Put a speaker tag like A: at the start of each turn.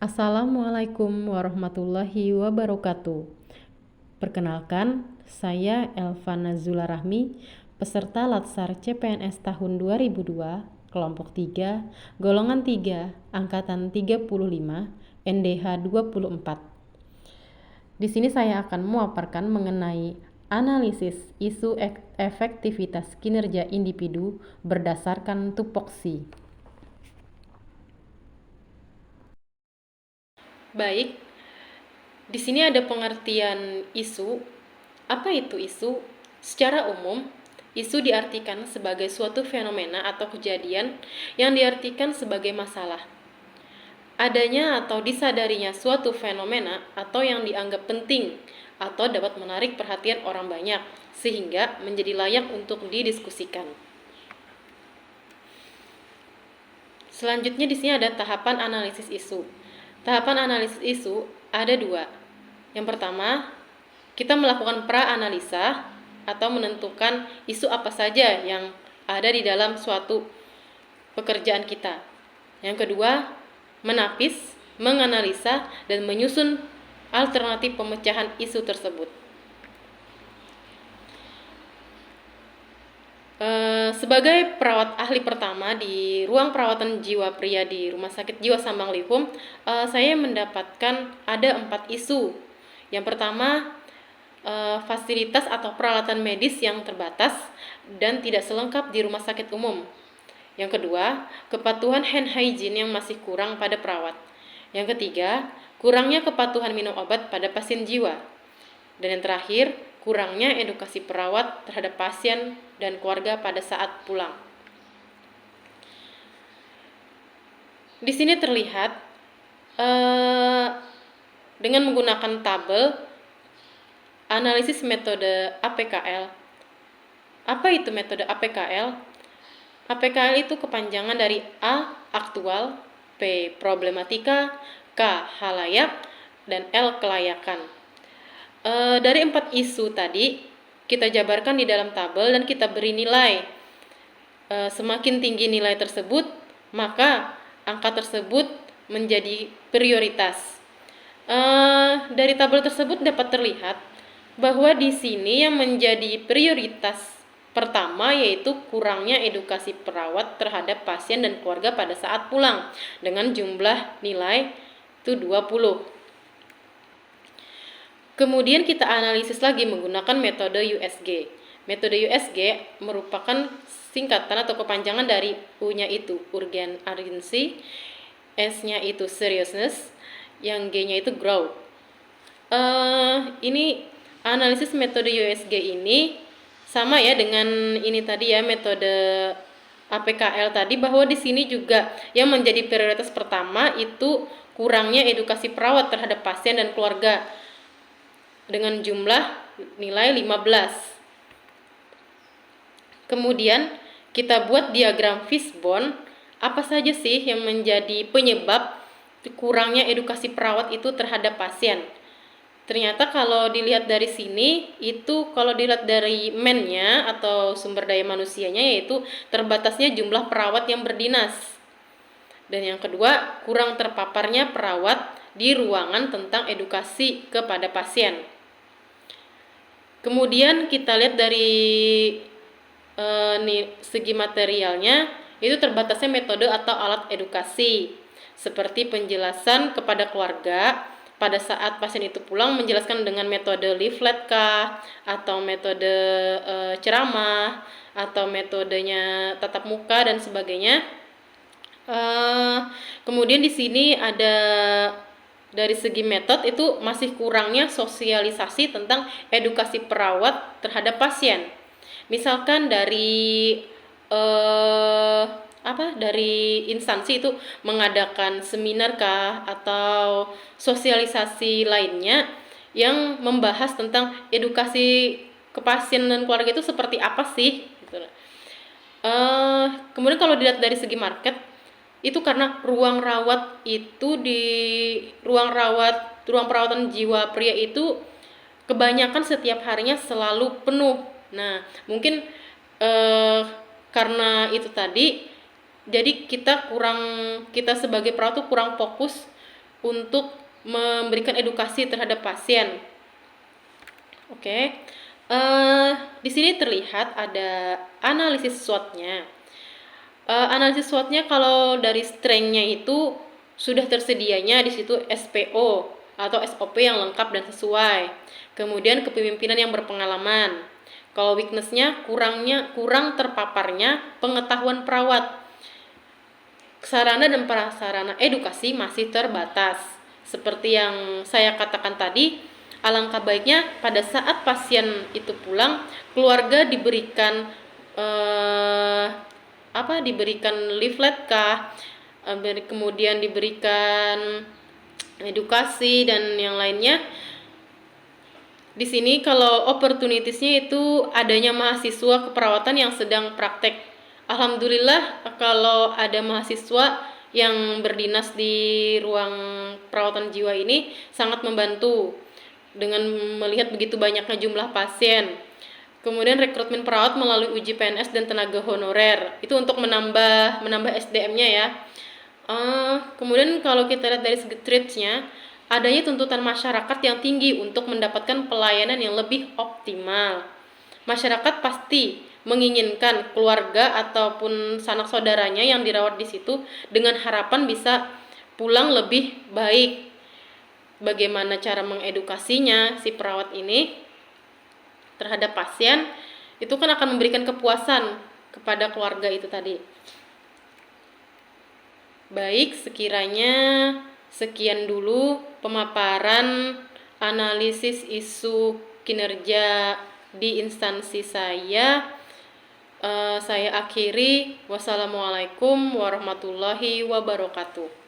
A: Assalamualaikum warahmatullahi wabarakatuh. Perkenalkan, saya Elva Nazula Rahmi, peserta Latsar CPNS tahun 2002, kelompok 3, golongan 3, angkatan 35, NDH 24. Di sini saya akan memaparkan mengenai analisis isu efektivitas kinerja individu berdasarkan tupoksi. Baik, di sini ada pengertian isu. Apa itu isu? Secara umum, isu diartikan sebagai suatu fenomena atau kejadian yang diartikan sebagai masalah. Adanya atau disadarinya suatu fenomena atau yang dianggap penting atau dapat menarik perhatian orang banyak sehingga menjadi layak untuk didiskusikan. Selanjutnya di sini ada tahapan analisis isu. Tahapan analisis isu ada dua. Yang pertama, kita melakukan pra-analisa atau menentukan isu apa saja yang ada di dalam suatu pekerjaan kita. Yang kedua, menapis, menganalisa, dan menyusun alternatif pemecahan isu tersebut. Sebagai perawat ahli pertama di ruang perawatan jiwa pria di Rumah Sakit Jiwa Sambang Lihum, saya mendapatkan ada 4 isu. Yang pertama, fasilitas atau peralatan medis yang terbatas dan tidak selengkap di rumah sakit umum. Yang kedua, kepatuhan hand hygiene yang masih kurang pada perawat. Yang ketiga, kurangnya kepatuhan minum obat pada pasien jiwa. Dan yang terakhir, kurangnya edukasi perawat terhadap pasien dan keluarga pada saat pulang. Di sini terlihat dengan menggunakan tabel analisis metode APKL. Apa itu metode APKL? APKL itu kepanjangan dari A, aktual, P, problematika, K, halayak, dan L, kelayakan. Dari 4 isu tadi, kita jabarkan di dalam tabel dan kita beri nilai. Semakin tinggi nilai tersebut, maka angka tersebut menjadi prioritas. Dari tabel tersebut dapat terlihat bahwa di sini yang menjadi prioritas pertama yaitu kurangnya edukasi perawat terhadap pasien dan keluarga pada saat pulang dengan jumlah nilai itu 20. Kemudian kita analisis lagi menggunakan metode USG. Metode USG merupakan singkatan atau kepanjangan dari U-nya itu urgency, S-nya itu seriousness, yang G-nya itu grow. Ini analisis metode USG ini sama ya dengan ini tadi ya, metode APKL tadi, bahwa di sini juga yang menjadi prioritas pertama itu kurangnya edukasi perawat terhadap pasien dan keluarga dengan jumlah nilai 15. Kemudian kita buat diagram fishbone, apa saja sih yang menjadi penyebab kurangnya edukasi perawat itu terhadap pasien. Ternyata kalau dilihat dari sini, itu kalau dilihat dari man-nya atau sumber daya manusianya, yaitu terbatasnya jumlah perawat yang berdinas. Dan yang kedua, kurang terpaparnya perawat di ruangan tentang edukasi kepada pasien. Kemudian kita lihat dari segi materialnya, itu terbatasnya metode atau alat edukasi seperti penjelasan kepada keluarga pada saat pasien itu pulang, menjelaskan dengan metode leaflet kah, atau metode ceramah, atau metodenya tatap muka dan sebagainya. Kemudian di sini ada dari segi metode itu masih kurangnya sosialisasi tentang edukasi perawat terhadap pasien. Misalkan dari dari instansi itu mengadakan seminar kah atau sosialisasi lainnya yang membahas tentang edukasi ke pasien dan keluarga itu seperti apa sih gitu. Kemudian kalau dilihat dari segi market, itu karena ruang rawat itu di ruang perawatan jiwa pria itu kebanyakan setiap harinya selalu penuh. Nah, mungkin karena itu tadi, jadi kita sebagai perawat tuh kurang fokus untuk memberikan edukasi terhadap pasien. Oke. Di sini terlihat ada analisis SWOT-nya. Analisis SWOT-nya kalau dari strength-nya itu sudah tersedianya di situ SPO atau SOP yang lengkap dan sesuai. Kemudian kepemimpinan yang berpengalaman. Kalau weakness-nya kurang terpaparnya pengetahuan perawat. Sarana dan prasarana edukasi masih terbatas. Seperti yang saya katakan tadi, alangkah baiknya pada saat pasien itu pulang, keluarga diberikan diberikan leaflet kah, kemudian diberikan edukasi dan yang lainnya. Di sini kalau opportunitiesnya itu adanya mahasiswa keperawatan yang sedang praktek. Alhamdulillah kalau ada mahasiswa yang berdinas di ruang perawatan jiwa ini sangat membantu dengan melihat begitu banyaknya jumlah pasien. Kemudian rekrutmen perawat melalui uji PNS dan tenaga honorer. Itu untuk menambah SDM-nya ya. Kemudian kalau kita lihat dari segi traits-nya, adanya tuntutan masyarakat yang tinggi untuk mendapatkan pelayanan yang lebih optimal. Masyarakat pasti menginginkan keluarga ataupun sanak saudaranya yang dirawat di situ dengan harapan bisa pulang lebih baik. Bagaimana cara mengedukasinya si perawat ini terhadap pasien, itu kan akan memberikan kepuasan kepada keluarga itu tadi. Baik, sekiranya sekian dulu pemaparan analisis isu kinerja di instansi saya. Saya akhiri. Wassalamualaikum warahmatullahi wabarakatuh.